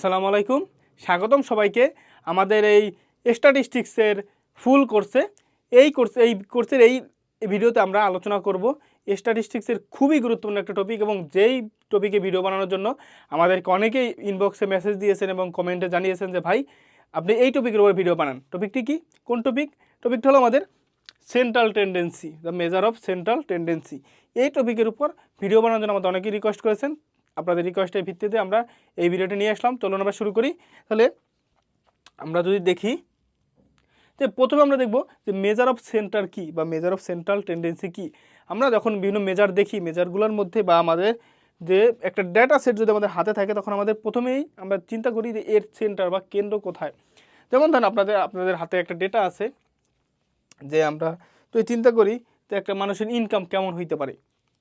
আসসালামু আলাইকুম, স্বাগতম সবাইকে আমাদের এই স্ট্যাটিস্টিক্সের ফুল কোর্সে। এই কোর্সের এই ভিডিওতে আমরা আলোচনা করব স্ট্যাটিস্টিক্সের খুবই গুরুত্বপূর্ণ একটা টপিক, এবং যেই টপিকে ভিডিও বানানোর জন্য আমাদেরকে অনেকেই ইনবক্সে মেসেজ দিয়েছেন এবং কমেন্টে জানিয়েছেন যে ভাই আপনি এই টপিকের উপর ভিডিও বানান। টপিকটি কি? কোন টপিক? টপিকটা হলো আমাদের central tendency, the measure of central tendency. এই টপিকের উপর ভিডিও বানানোর জন্য আমাদের অনেকেই রিকোয়েস্ট করেছেন। আপনাদের রিকোয়েস্টের ভিত্তিতে আমরা এই ভিডিওটি নিয়ে আসলাম। চলুন আমরা শুরু করি। তাহলে আমরা যদি দেখি যে প্রথমে আমরা দেখব যে মেজার অফ সেন্টার কি বা মেজার অফ সেন্ট্রাল টেন্ডেন্সি কি। আমরা যখন বিভিন্ন মেজার দেখি, মেজারগুলোর মধ্যে বা আমাদের যে একটা ডেটা সেট যদি আমাদের হাতে থাকে, তখন আমাদের প্রথমেই আমরা চিন্তা করি যে এর সেন্টার বা কেন্দ্র কোথায়। যেমন ধরেন আপনাদের হাতে একটা ডেটা আছে, যে আমরা যদি চিন্তা করি যে একটা মানুষের ইনকাম কেমন হইতে পারে,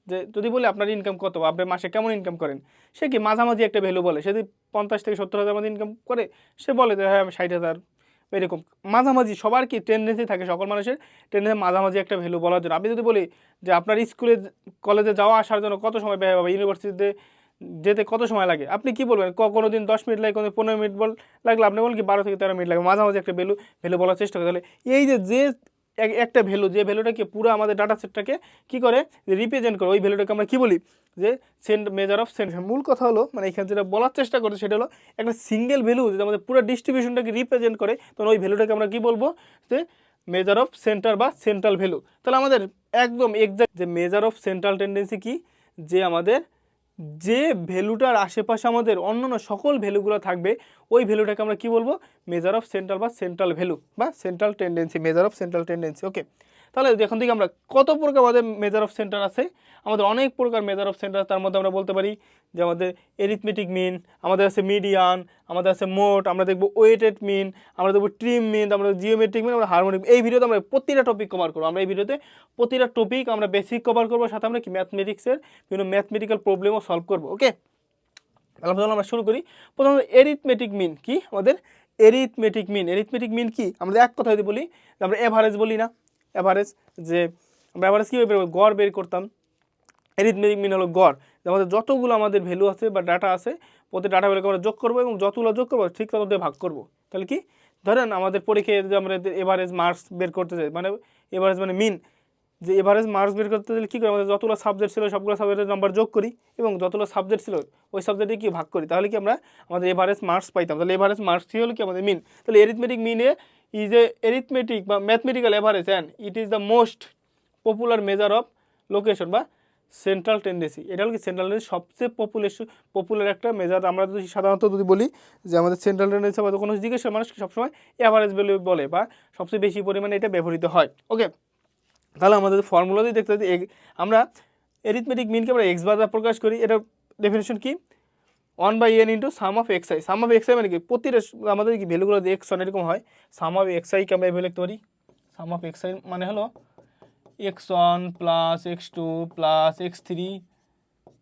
যে যদি বলি আপনার ইনকাম কত, আপনি মাসে কেমন ইনকাম করেন, সে কি মাঝামাঝি একটা ভ্যালু বলে। সে যদি 50 থেকে 70 হাজার মধ্যে ইনকাম করে, সে বলে যে হ্যাঁ আমি 60,000, এরকম মাঝামাঝি। সবার কি টেন্ডেন্সি থাকে, সকল মানুষের টেন্ডেন্সি মাঝামাঝি একটা ভ্যালু বলার জন্য। আমি যদি বলি যে আপনার স্কুলে কলেজে যাওয়া আসার জন্য কত সময় ব্যয় হবে, ইউনিভার্সিটিতে যেতে কত সময় লাগে, আপনি কি বলবেন? কোনো দিন 10 মিনিট লাগে, কোনো 15 মিনিট লাগলে আপনি বলেন কি 12 থেকে 13 মিনিট লাগে। মাঝামাঝি একটা ভ্যালু বলার চেষ্টা করে। তাহলে এই যে একটা ভ্যালু, যে ভ্যালুটাকে পুরো আমাদের ডাটা সেটটাকে কী করে রিপ্রেজেন্ট করে, ওই ভ্যালুটাকে আমরা কী বলি? যে মেজার অফ সেন্টার। মূল কথা হলো, মানে এখানে যেটা বলার চেষ্টা করছে সেটা হলো একটা সিঙ্গেল ভ্যালু যদি আমাদের পুরো ডিস্ট্রিবিউশনটাকে রিপ্রেজেন্ট করে, তখন ওই ভ্যালুটাকে আমরা কী বলবো? যে মেজার অফ সেন্টার বা সেন্ট্রাল ভ্যালু। তাহলে আমাদের একদম এক্সাক্ট যে মেজার অফ সেন্ট্রাল টেন্ডেন্সি কি, যে আমাদের যে ভ্যালুটার আশেপাশে আমাদের অন্যান্য সকল ভ্যালুগুলো থাকবে, ওই ভ্যালুটাকে আমরা কি বলবো? মেজার অফ সেন্ট্রাল বা সেন্ট্রাল ভ্যালু বা central tendency, measure of central tendency. Okay, তাহলে এখন থেকে আমরা কত প্রকার আমাদের মেজার অফ সেন্টার আছে? আমাদের অনেক প্রকার মেজার অফ সেন্টার। তার মধ্যে আমরা বলতে পারি যে আমাদের এরিথমেটিক মিন, আমাদের আছে মিডিয়ান, আমাদের আছে মোট, আমরা দেখবো ওয়েটেড মিন, আমরা দেখবো ট্রিম মিন, আমরা জিওমেট্রিক মিন, আমরা হারমোনিক। এই ভিডিওতে আমরা প্রতিটা টপিক কভার করবো। আমরা এই ভিডিওতে প্রতিটা টপিক আমরা বেসিক কভার করবো, সাথে আমরা কি ম্যাথমেটিক্সের বিভিন্ন ম্যাথমেটিক্যাল প্রবলেমও সলভ করবো। ওকে, তাহলে আমরা শুরু করি। প্রথমত এরিথমেটিক মিন কি? আমাদের এরিথমেটিক মিন কি? আমরা এক কথা যদি বলি, আমরা এভারেজ বলি না? এভারেজ, যে আমরা এভারেজ কীভাবে বের করব? গড় বের করতাম। এরিথমেটিক মিন হলো গড়, যে আমাদের যতগুলো আমাদের ভ্যালু আছে বা ডাটা আছে, প্রতি ডাটা ভ্যালুকে আমরা যোগ করবো এবং যতগুলো যোগ করবো ঠিক তত দিয়ে ভাগ করবো। তাহলে কি, ধরেন আমাদের পরীক্ষায় যদি আমরা এভারেজ মার্কস বের করতে চাই, মানে এভারেজ মানে মিন, যে এভারেজ মার্কস বের করতে গেলে কী করি? আমাদের যতগুলো সাবজেক্ট ছিল সবগুলো সাবজেক্টের নাম্বার যোগ করি এবং যতগুলো সাবজেক্ট ছিল ওই সাবজেক্টে কি ভাগ করি, তাহলে কি আমরা আমাদের এভারেজ মার্কস পাইতাম। তাহলে এভারেজ মার্কস কী হলো কি? আমাদের মিন। তাহলে এরিথমেটিক মিনে ইজ এ এরিথমেটিক বা mathematical average and it is the most popular measure of location বা সেন্ট্রাল টেন্ডেন্সি। এটা হলো কি সেন্ট্রাল টেন্ডেন্সি সবচেয়ে পপুলার একটা মেজার। আমরা যদি সাধারণত যদি বলি যে আমাদের সেন্ট্রাল টেন্ডেন্সি বা কোনো জিজ্ঞেস মানুষ সবসময় এভারেজ ভ্যালু বলে বা সবচেয়ে বেশি পরিমাণে এটা ব্যবহৃত হয়। ওকে, তাহলে আমাদের ফর্মুলাতেই দেখতে পাচ্ছি আমরা এরিথমেটিক মিনকে আমরা এক্স দ্বারা প্রকাশ করি। এটা ডেফিনেশন কি? 1/n into some of X I. Some of X I মানে কি? প্রতিটা আমাদের কি ভ্যালুগুলো যদি এক্স ওয়ান এরকম হয়, সাম অফ এক্স আইকে আমরা এভাবে লিখতে পারি। সাম অফ এক্স আই মানে হলো x1 plus x2 plus x3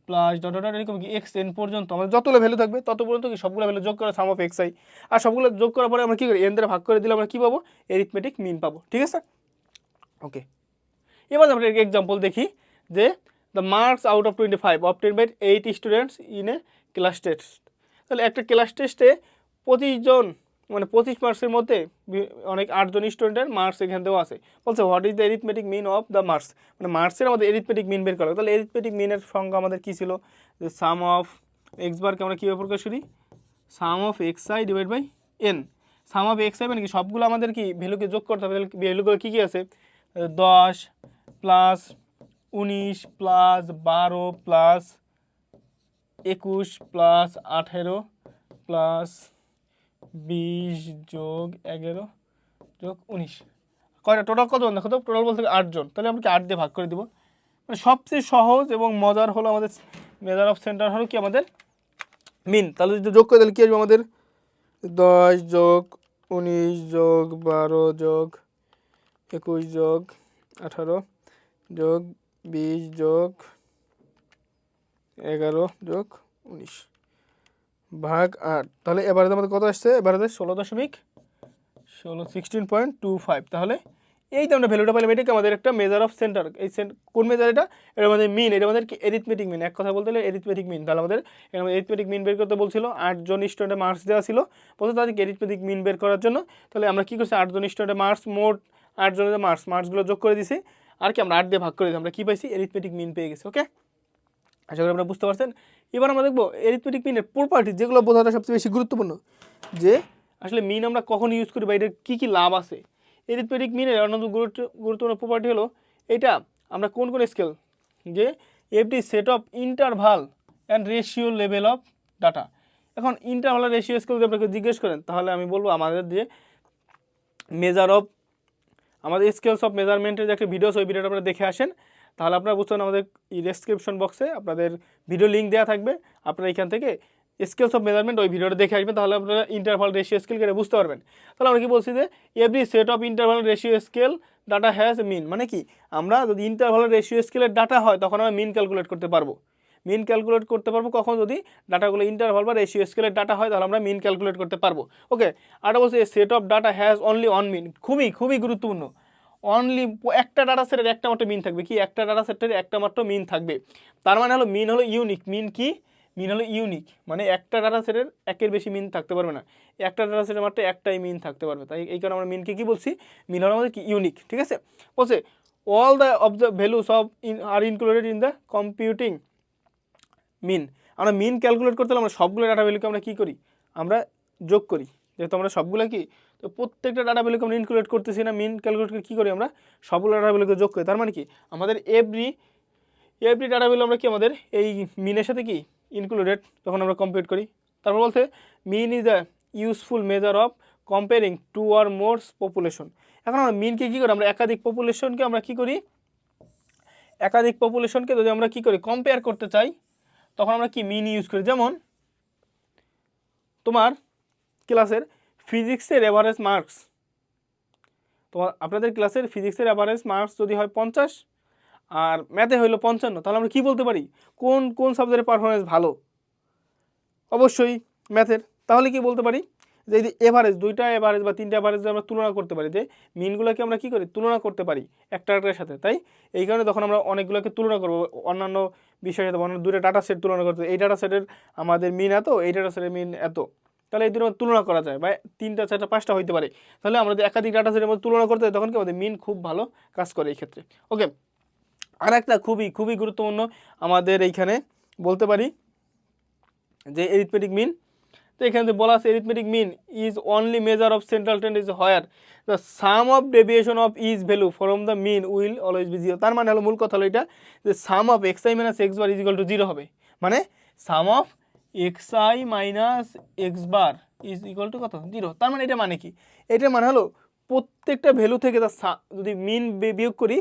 plus dot dot এরকম কি xn পর্যন্ত আমাদের যতগুলো ভ্যালু থাকবে তত পর্যন্ত কি সবগুলো ভ্যালু যোগ করা সাম অফ এক্স আই। আর সবগুলো যোগ করার পরে আমরা কী করি? n দ্বারা ভাগ করে দিলে আমরা কী পাবো? এরিথমেটিক মিন পাবো। ঠিক আছে? ওকে, এবার আমরা একটা এক্সাম্পল দেখি যে the marks out of 25 obtained by 8 students in a class test. তাহলে একটা ক্লাস টেস্টে 25 জন, মানে 25 মার্কসের মধ্যে অনেক 8 জন স্টুডেন্টের মার্কস এখান থেকেও আছে। বলছে what is the arithmetic mean of the marks, মানে মার্কসের আমাদের এরিথমেটিক মিন বের করা। তাহলে এরিথমেটিক মিনের সংখ্যা আমাদের কী ছিল? যে সাম অফ এক্স বারকে আমরা কীভাবে প্রকাশ করি? Sum of X I divide by N. Sum of X I মানে কি সবগুলো আমাদের কি ভ্যালুকে যোগ করতে হবে। ভ্যালুগুলো কী কী আছে? 10 plus 19 plus 12 plus 21 plus 18 plus 20 যোগ 11 যোগ 19, কয়টা টোটাল? কত জন? দেখো তো, টোটাল বলতে 8 জন। তাহলে আমরা কি 8 দিয়ে ভাগ করে দিব? মানে সবচেয়ে সহজ এবং মজার হলো আমাদের মেজার অফ সেন্টার হলো কি আমাদের মিন। তাহলে যদি যোগ করে তাহলে কী আসবে আমাদের? 10 যোগ 19 যোগ 12 যোগ 21 যোগ 18 যোগ 20 যোগ 11 যোগ 19 ভাগ 8। তাহলে এবারে আমাদের কত আসছে? এবারে 16.25। তাহলে এই যে আমরা ভ্যালুটা পেলাম, এটাকে আমাদের একটা মেজার অফ সেন্টার। এই কোন মেজার? এটা আমাদের মিন, এটা আমাদের কি এরিথমেটিক মিন, এক কথা বলতে গেলে এরিথমেটিক মিন। তাহলে আমাদের এরিথমেটিক মিন বের করতে বলছিল, 8 জন স্টুডেন্টের মার্কস দেওয়া ছিল, বলতে তাদেরকে এরিথমেটিক মিন বের করার জন্য। তাহলে আমরা কী করছি, 8 জন স্টুডেন্টের মার্কস, মোট 8 জনের মার্কসগুলো যোগ করে দিছি, আর কি আমরা 8 দিয়ে ভাগ করে দিই, আমরা কী পাইছি, এরিথমেটিক মিন পেয়ে গেছি। ওকে, আশা করি আপনারা বুঝতে পারছেন। এবার আমরা দেখবো এরিথমেটিক মিনের প্রপার্টি, যেগুলো বোঝাটা সবচেয়ে বেশি গুরুত্বপূর্ণ, যে আসলে মিন আমরা কখন ইউজ করি বা এটার কী কী লাভ আছে। এরিথমেটিক মিনের অন্যতম গুরুত্বপূর্ণ প্রপার্টি হলো এটা আমরা কোন কোন স্কেল, যে FD set of interval and ratio level of data. এখন ইন্টারভাল আর রেশিও স্কেল যদি আপনাকে জিজ্ঞেস করেন, তাহলে আমি বলবো আমাদের যে মেজার অফ, আমাদের স্কেলস অফ মেজারমেন্টের যে একটা ভিডিও, ওই ভিডিওটা আপনারা দেখে আসেন, তাহলে আপনারা বুঝতে পারেন। আমাদের ডেসক্রিপশন বক্সে আপনাদের ভিডিও লিঙ্ক দেওয়া থাকবে, আপনারা এখান থেকে স্কেলস অফ মেজারমেন্ট ওই ভিডিওটা দেখে আসবেন, তাহলে আপনারা ইন্টারভাল রেশিও স্কেল কেটে বুঝতে পারবেন। তাহলে আমরা কি বলছি, যে every set of interval ratio scale data has mean, মানে কি আমরা যদি ইন্টারভাল রেশিও স্কেলের ডাটা হয়, তখন আমরা মিন ক্যালকুলেট করতে পারবো। মিন ক্যালকুলেট করতে পারবো কখন, যদি ডাটাগুলো ইন্টারভাল বা রেশিও স্কেলের ডাটা হয়, তাহলে আমরা মিন ক্যালকুলেট করতে পারবো। ওকে, আর বলছে set of data has only one mean, খুবই খুবই গুরুত্বপূর্ণ। অনলি একটা ডাটা সেটের একটা মাত্র মিন থাকবে, কি একটা ডাটা সেটের একটা মাত্র মিন থাকবে। তার মানে হলো মিন হলো ইউনিক। মিন কি? মিন হলো ইউনিক, মানে একটা ডাটা সেটের একের বেশি মিন থাকতে পারবে না, একটা ডাটা সেটের মাত্র একটাই মিন থাকতে পারবে। তাই এই কারণে আমরা মিনকে কি বলছি, মিন হলো আমাদের কি ইউনিক। ঠিক আছে, বলছে all the of the values of are included in the computing mean. আমরা মিন ক্যালকুলেট করতে হলে আমরা সবগুলো ডাটা ভ্যালুকে আমরা কী করি, আমরা যোগ করি। যেহেতু আমরা সবগুলো কি, তো প্রত্যেকটা ডাটা ভ্যালুকে আমরা ইনক্লুডেট করতেছি না, মিন ক্যালকুলেট করে কী করি, আমরা সবগুলো ডাটা ভ্যালুকে যোগ করি। তার মানে কি আমাদের এভরি ডাটা ভ্যালু আমরা কি আমাদের এই মিনের সাথে কি ইনক্লুডেড, তখন আমরা কম্পিউট করি। তারপর বলতে mean is a useful measure of comparing two or more population. এখন আমরা মিনকে কী করি, আমরা একাধিক পপুলেশনকে আমরা কী করি, একাধিক পপুলেশনকে যদি আমরা কী করি কম্পেয়ার করতে চাই, তখন আমরা কি মিন ইউজ করি। যেমন তোমার ক্লাসের ফিজিক্সের এভারেজ মার্কস, তোমার আপনাদের ক্লাসের ফিজিক্সের এভারেজ মার্কস যদি হয় 50 আর ম্যাথে হইলো 55, তাহলে আমরা কি বলতে পারি, কোন কোন সাবজেক্টের পারফরমেন্স ভালো? অবশ্যই ম্যাথের। তাহলে কি বলতে পারি, যে এই এভারেজ, দুইটা এভারেজ বা তিনটা এভারেজ আমরা তুলনা করতে পারি, যে মিনগুলোকে আমরা কি করি, তুলনা করতে পারি একটা একটার সাথে। তাই এই কারণে তখন আমরা অনেকগুলোকে তুলনা করবো অন্যান্য বিষয়ের সাথে, অন্য দুটো ডাটা সেট তুলনা করতে, এই ডাটা সেটের আমাদের মিন এত, এই ডাটা সেটের মিন এত, তাহলে এই দুটো তুলনা করা যায়, বা 3টা 4টা 5টা হইতে পারে। তাহলে আমরা যদি একাধিক ডাটা সেটের মধ্যে তুলনা করতে হয়, তখন কি আমাদের মিন খুব ভালো কাজ করে এই ক্ষেত্রে। ওকে, আর একটা খুবই খুবই গুরুত্বপূর্ণ আমাদের এইখানে বলতে পারি, যে এরিথমেটিক মিন। তো এখানে বলা আছে arithmetic mean is only measure of central trend is where the sum of deviation of is value from the mean will always be 0। তার মানে হলো, মূল কথা হলো এটা, যে sum of X I minus X bar is equal to 0 হবে, মানে sum of X I minus X bar is equal to কত, 0। তার মানে এটা মানে কি, এটার মানে হলো প্রত্যেকটা ভ্যালু থেকে তার যদি মিন বিয়োগ করি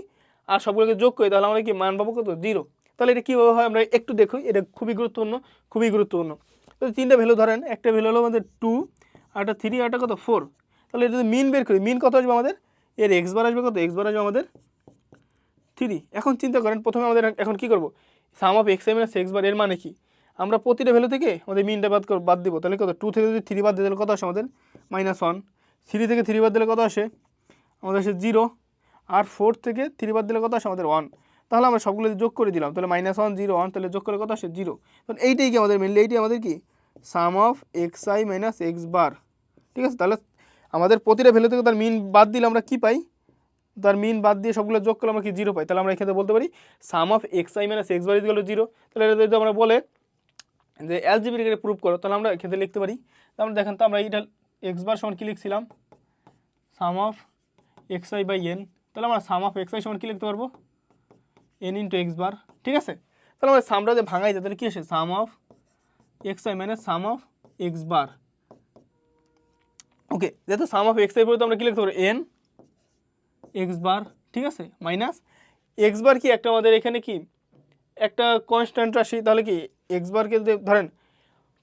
আর সবগুলোকে যোগ করি, তাহলে আমরা কি মান পাবো কত, 0। তাহলে এটা কীভাবে হয় আমরা একটু দেখি, এটা খুবই গুরুত্বপূর্ণ, খুবই গুরুত্বপূর্ণ। তো 3টা ভ্যালু ধরেন, একটা ভ্যালু হলো আমাদের 2, আর একটা 3, আর একটা কত 4। তাহলে এটা যদি মিন বের করি, মিন কত আসবে আমাদের, এর এক্স বার আসবে কত, এক্স বার আসবে আমাদের 3। এখন চিন্তা করেন, প্রথমে আমাদের এখন কী করবো, sum of X I minus X bar, এর মানে কি, আমরা প্রতিটা ভ্যালু থেকে আমাদের মিনটা বাদ দিব। তাহলে কত, 2 থেকে যদি 3 বাদ দিয়ে তাহলে কত আসে আমাদের -1, 3 থেকে 3 বাদ দিলে কত আসে আমাদের আসে 0, আর 4 থেকে 3 বাদ দিলে কত আসে আমাদের 1। তাহলে আমরা সবগুলো যোগ করে দিলাম, তাহলে -1 0 1, তাহলে যোগ করে কত আসে 0। তখন এইটাই কি আমাদের মেনলি, এইটাই আমাদের কি sum of X I minus X bar. ঠিক আছে, তাহলে আমাদের প্রতিটা ভ্যালু থেকে তার মিন বাদ দিলে আমরা কি পাই, তার মিন বাদ দিয়ে সবগুলো যোগ করলে আমরা কি 0 পাই। তাহলে আমরা এখানে বলতে পারি sum of X I minus X bar is equal to 0। তাহলে এটা যদি আমরা বলে যে অ্যালজেব্রিক প্রুভ করো, তাহলে আমরা এখানে লিখতে পারি, তাহলে দেখেন তো আমরা এটা এক্স বার সমান কি লিখছিলাম, sum of X I by N. তাহলে আমরা সাম অফ এক্স আই সমান কী লিখতে পারবো, এন ইন্টু এক্স বার। ঠিক আছে, তাহলে আমরা সামটা যে ভাঙাই যায়, তাহলে কী আসে, sum of X I minus sum of X bar. Okay, যেহেতু সাম অফ এক্স আই পরে আমরা কী লিখতে পারবো, এন এক্স বার। ঠিক আছে, মাইনাস এক্স বার কি একটা আমাদের এখানে কি একটা কনস্ট্যান্ট রাশি, তাহলে কি এক্স বারকে যদি ধরেন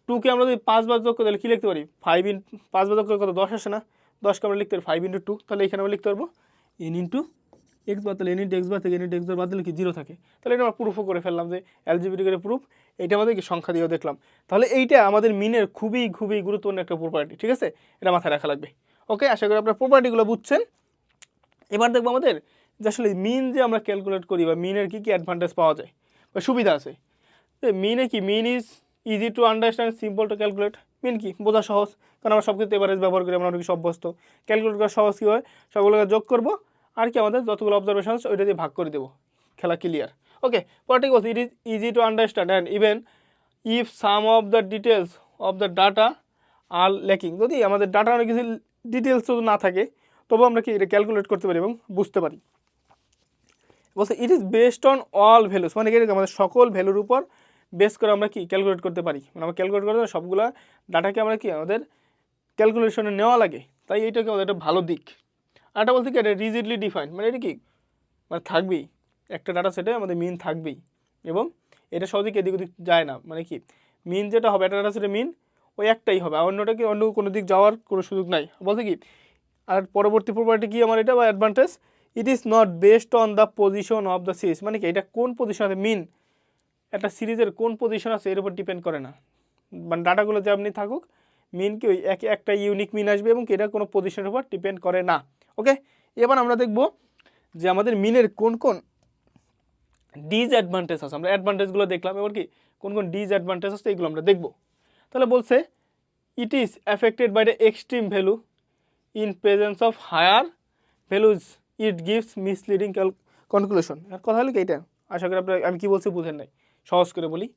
2কে আমরা যদি 5 বার যোগ করি, তাহলে কী লিখতে পারি, 5 5 বার যোগ করে কত 10 আসে না, 10কে আমরা লিখতে পারি 5 × 2। তাহলে এখানে আমরা লিখতে পারবো এন ইন্টু এক্স বার। তাহলে এন ইন্টু এক্স বার থেকে এন ইন্টু এক্স বার বাদ দিলে কি 0 থাকে। তাহলে এটা আমরা প্রুফও করে ফেললাম, যে অ্যালজেব্রিকের প্রুফ, এটা আমাদের কি সংখ্যা দিয়েও দেখলাম। তাহলে এইটা আমাদের মিনের খুবই খুবই গুরুত্বপূর্ণ একটা প্রপার্টি। ঠিক আছে, এটা মাথায় রাখা লাগবে। ওকে, আশা করি আপনার প্রপার্টিগুলো বুঝছেন। এবার দেখবো আমাদের যে আসলে মিন যে আমরা ক্যালকুলেট করি বা মিনের কী কী অ্যাডভান্টেজ পাওয়া যায় বা সুবিধা আছে। মিনে কি, mean is easy to understand, simple to calculate. Mean কি, বোঝা সহজ, কারণ আমরা সব ক্ষেত্রে এভারেজ ব্যবহার করি, আমরা অনেক কিছু অভ্যস্ত। ক্যালকুলেট করা সহজ কী হয়, সবগুলোকে যোগ করবো আর কি আমাদের যতগুলো অবজারভেশন আছে ওইটা দিয়ে ভাগ করে দেবো, খেলা ক্লিয়ার। ওকে, পরটি বলছে it is easy to understand and even if some of the details of the data are lacking. যদি আমাদের ডাটা অনেক কিছু ডিটেলস না থাকে তবু আমরা কি এটা ক্যালকুলেট করতে পারি এবং বুঝতে পারি। বলছে it is based on all values, মানে কি আমাদের সকল ভ্যালুর উপর বেস করে আমরা কি ক্যালকুলেট করতে পারি, মানে আমরা ক্যালকুলেট করতে সবগুলা ডাটাকে আমরা কি আমাদের ক্যালকুলেশনে নেওয়া লাগে, তাই এইটাকে আমাদের একটা ভালো দিক। আর এটা বলতে কি এটা রিজিডলি ডিফাইন্ড, মানে এটা কি মানে থাকবেই একটা ডাটা সেটে আমাদের মিন থাকবেই এবং এটা সহজে এদিক ওদিক যায় না, মানে কি মিন যেটা হবে একটা ডাটা সেটে মিন ওই একটাই হবে, আর অন্যটা কি অন্য কোনো দিক যাওয়ার কোনো সুযোগ নাই। বলতে কি আর পরবর্তী প্রপার্টি কি আমার এটা বা advantage, it is not based on the position of the series, মানে কি এটা কোন পজিশন আছে, মিন একটা সিরিজের কোন পজিশন আছে এর উপর ডিপেন্ড করে না, মানে ডাটাগুলো যেমনি থাকুক মিন কি ওই একটা ইউনিক মিন আসবে এবং এটা কোনো পজিশনের উপর ডিপেন্ড করে না। ওকে, এবার আমরা দেখব যে আমাদের মিনের কোন কোন ডিসঅ্যাডভান্টেজ আছে। আমরা অ্যাডভান্টেজগুলো দেখলাম, এবার কি কোন কোন ডিসঅ্যাডভান্টেজ আছে এগুলো আমরা দেখব। তাহলে বলছে it is affected by the extreme value in presence of higher values, it gives misleading conclusion. আর কথা হলো কি এটা, আশা করি আপনার আমি কী বলছি বুঝেন নাই, সহজ করে বলি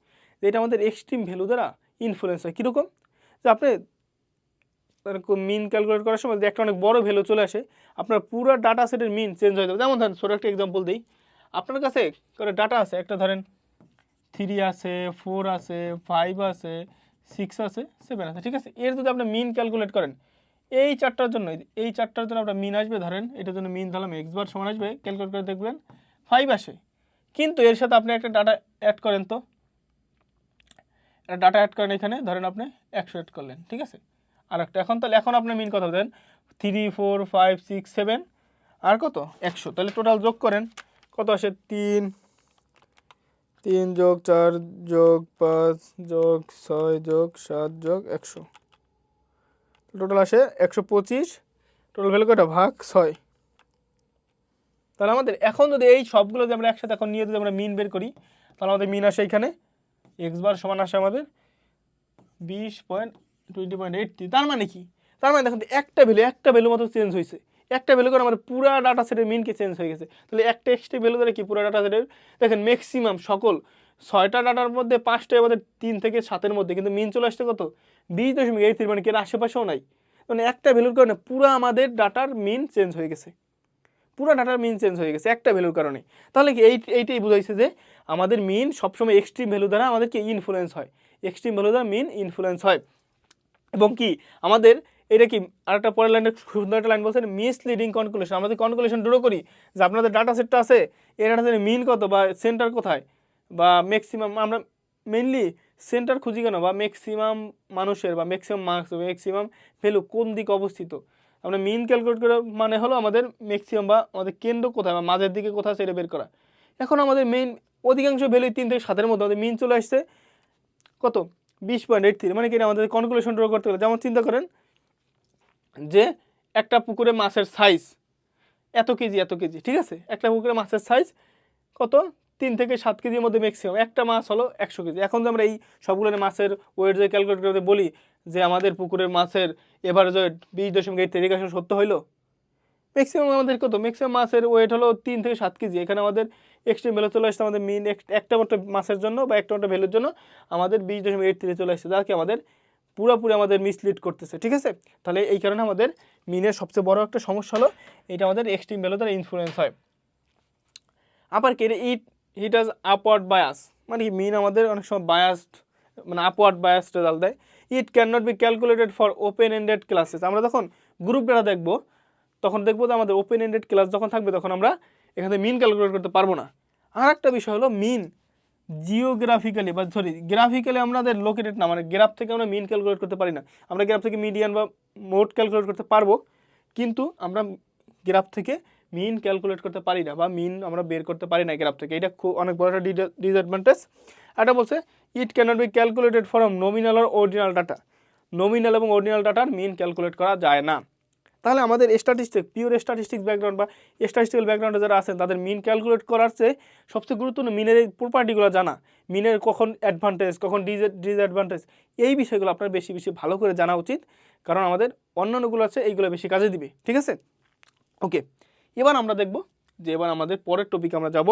যে এটা আমাদের এক্সট্রিম ভ্যালু দ্বারা ইনফ্লুয়েন্স হয়। কীরকম, যে আপনি মিন ক্যালকুলেট করার সময় যদি একটা অনেক বড় ভ্যালু চলে আসে আপনার পুরো ডাটা সেটের মিন চেঞ্জ হয়ে যাবে। যেমন ধরেন ছোটো একটা এক্সাম্পল দিই, আপনার কাছে করে ডাটা আছে একটা ধরেন 3 আছে, 4 আছে, 5 আছে, 6 আছে, 7 আছে, ঠিক আছে। এর যদি আপনি মিন ক্যালকুলেট করেন এই চারটার জন্য আপনার মিন আসবে, ধরেন এটার জন্য মিন ধরলাম এক্স বার সমান আসবে, ক্যালকুলেট করে দেখবেন 5 আসে। কিন্তু এর সাথে আপনি একটা ডাটা অ্যাড করেন, তো একটা ডাটা অ্যাড করেন এখানে ধরেন আপনি 100 অ্যাড করলেন, ঠিক আছে। আর একটা এখন আপনার মিন কত দেন 3, 4, 5, 6, 7 আর কত 100, তাহলে টোটাল যোগ করেন কত আসে 3 যোগ 4 যোগ 5 যোগ 6 যোগ 7 যোগ 100, টোটাল আসে 125। টোটাল ভ্যালু কয়টা ভাগ 6। তাহলে আমাদের এখন যদি এই সবগুলো যদি আমরা একসাথে এখন নিয়ে যদি আমরা মিন বের করি তাহলে আমাদের মিন আসে এখানে এক্স বার সমান আসে আমাদের 20.83। তার মানে কি, তার মানে দেখুন একটা ভ্যালু মতো চেঞ্জ হয়েছে, একটা ভ্যালু করে আমাদের পুরো ডাটা সেটের মিনকে চেঞ্জ হয়ে গেছে। তাহলে একটা এক্সট্রা ভ্যালু ধরে কি পুরো ডাটা সেটের দেখেন ম্যাক্সিমাম সকল 6টা ডাটার মধ্যে 5টাই আমাদের 3 থেকে 7-এর মধ্যে, কিন্তু মিন চলে আসছে কত 20.83, মানে কি এর আশেপাশেও নাই। মানে একটা ভ্যালুর কারণে পুরো আমাদের ডাটার মিন চেঞ্জ হয়ে গেছে, পুরো ডাটার মিন চেঞ্জ হয়ে গেছে একটা ভ্যালুর কারণে। তাহলে কি এইটাই বুঝাইছে যে আমাদের মিন সবসময় এক্সট্রিম ভ্যালু দ্বারা আমাদেরকে ইনফ্লুয়েন্স হয়, এক্সট্রিম ভ্যালু দ্বারা মিন ইনফ্লুয়েন্স হয়। এবং কি আমাদের এটা কি আরেকটা পরের লাইনে সুন্দর একটা লাইন বলছেন মিসলিডিং কনক্লুশন। আমাদের কনক্লুশন ড্র করি যে আপনাদের ডাটা সেটটা আছে এই ডাটা সেটের মিন কত বা সেন্টার কোথায় বা ম্যাক্সিমাম, আমরা মেইনলি সেন্টার খুঁজি কেন বা ম্যাক্সিমাম মানুষের বা ম্যাক্সিমাম মার্কস ম্যাক্সিমাম ভ্যালু কোন দিকে অবস্থিত, আমরা মিন ক্যালকুলেট করা মানে হলো আমাদের ম্যাক্সিমাম বা আমাদের কেন্দ্র কোথায় বা মাঝের দিকে কোথায় সেটা বের করা। এখন আমাদের মেইন অধিকাংশ ভ্যালু 3 থেকে 7-এর মধ্যে আমাদের মিন চলে আসছে কত 20.83, মানে কি আমাদের কনক্লুশন ড্র করতে গেলে যেমন চিন্তা করেন যে একটা পুকুরে মাছের সাইজ এত কেজি, ঠিক আছে, একটা পুকুরে মাছের সাইজ কত 3 থেকে 7 কেজির মধ্যে ম্যাক্সিমাম, একটা মাছ হলো 100 কেজি। এখন যে আমরা এই সবগুলো মাছের ওয়েট যে ক্যালকুলেট করে বলি যে আমাদের পুকুরের মাছের এভারেজ ওয়েট 20.83 সত্য হইলো, ম্যাক্সিমাম আমাদের কত ম্যাক্সিমাম মাছের ওয়েট হলো 3 থেকে 7 কেজি। এখানে আমাদের এক্সট্রিম ভ্যালু চলে আসছে আমাদের মিন একটা মাত্র মাছের জন্য বা একটা মাত্র ভ্যালুর জন্য আমাদের 20.83 চলে আসছে, যা কি আমাদের পুরোপুরি আমাদের মিসলিড করতেছে, ঠিক আছে। তাহলে এই কারণে আমাদের মিনের সবচেয়ে বড় একটা সমস্যা হলো এটা আমাদের এক্সট্রিম ভ্যালু দ্বারা ইনফ্লুয়েন্স হয়। আবার কি ইট হাজ আপওয়ার্ড বায়াস, মানে কি মিন আমাদের অনেক সময় বায়াসড মানে আপওয়ার্ড বায়াসড রেজাল্ট দেয়। It can not be calculated for open ended classes. আমরা যখন গ্রুপ ডাটা দেখবো তখন দেখবো যে আমাদের ওপেন এন্ডেড ক্লাস যখন থাকবে তখন আমরা এখানে মিন ক্যালকুলেট করতে পারবো না। আর একটা বিষয় হলো মিন জিওগ্রাফিক্যালি বা গ্রাফিক্যালি আমাদের লোকেটেড না, মানে গ্রাফ থেকে আমরা মিন ক্যালকুলেট করতে পারি না। আমরা গ্রাফ থেকে মিডিয়ান বা মোড ক্যালকুলেট করতে পারবো, কিন্তু আমরা গ্রাফ থেকে মিন ক্যালকুলেট করতে পারি না বা মিন আমরা বের করতে পারি না গ্রাফ থেকে। এটা খুব অনেক বড় একটা ডিসঅ্যাডভান্টেজ। এটা বলছে it cannot be calculated from nominal আর অরিজিনাল ডাটা। নমিনাল এবং অরিজিনাল ডাটার মিন ক্যালকুলেট করা যায় না। তাহলে আমাদের স্ট্যাটিস্টিক্স পিওর স্ট্যাটিস্টিক্স ব্যাকগ্রাউন্ড বা স্ট্যাটিস্টিক্যাল ব্যাকগ্রাউন্ডে যারা আছেন তাদের মিন ক্যালকুলেট করার চেয়ে সবচেয়ে গুরুত্বপূর্ণ মিনের এই প্রপার্টিগুলো জানা, মিনের কখন অ্যাডভান্টেজ কখন ডিসঅ্যাডভান্টেজ, এই বিষয়গুলো আপনার বেশি বেশি ভালো করে জানা উচিত, কারণ আমাদের অন্যান্যগুলো আছে এইগুলো বেশি কাজে দিবে। ঠিক আছে, ওকে। এবার আমরা দেখব যে এবার আমাদের পরের টপিক আমরা যাব